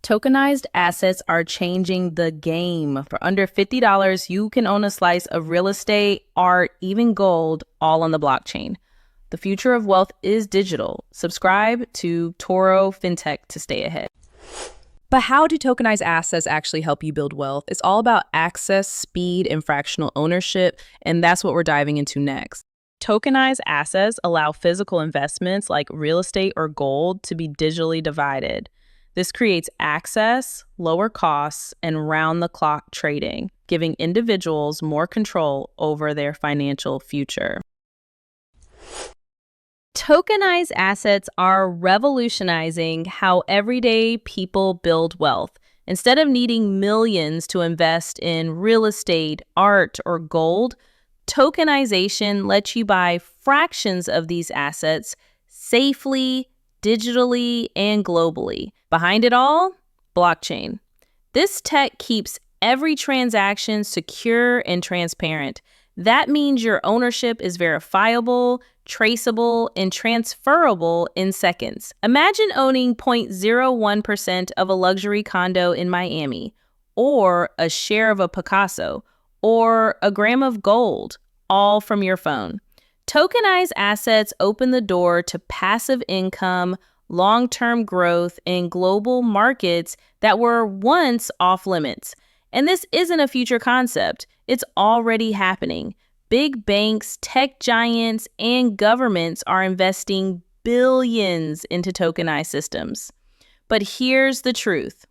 Tokenized assets are changing the game. For under $50, you can own a slice of real estate, art, even gold, all on the blockchain. The future of wealth is digital. Subscribe to ToroFINTECH to stay ahead. But how do tokenized assets actually help you build wealth? It's all about access, speed, and fractional ownership, and that's what we're diving into next. Tokenized assets allow physical investments like real estate or gold to be digitally divided. This creates access, lower costs, and round-the-clock trading, giving individuals more control over their financial future. Tokenized assets are revolutionizing how everyday people build wealth. Instead of needing millions to invest in real estate, art, or gold, tokenization lets you buy fractions of these assets safely, digitally, and globally. Behind it all, blockchain. This tech keeps every transaction secure and transparent. That means your ownership is verifiable, traceable, and transferable in seconds. Imagine owning 0.01% of a luxury condo in Miami, or a share of a Picasso, or a gram of gold, all from your phone. Tokenized assets open the door to passive income, long-term growth in global markets that were once off limits. And this isn't a future concept. It's already happening. Big banks, tech giants, and governments are investing billions into tokenized systems. But here's the truth.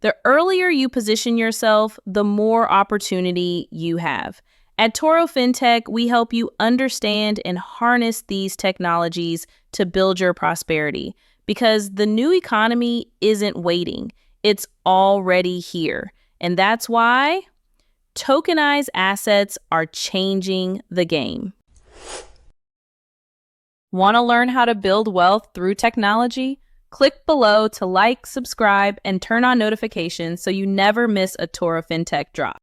The earlier you position yourself, the more opportunity you have. At ToroFINTECH, we help you understand and harness these technologies to build your prosperity. Because the new economy isn't waiting. It's already here. And that's why tokenized assets are changing the game. Want to learn how to build wealth through technology? Click below to like, subscribe, and turn on notifications so you never miss a ToroFINTECH drop.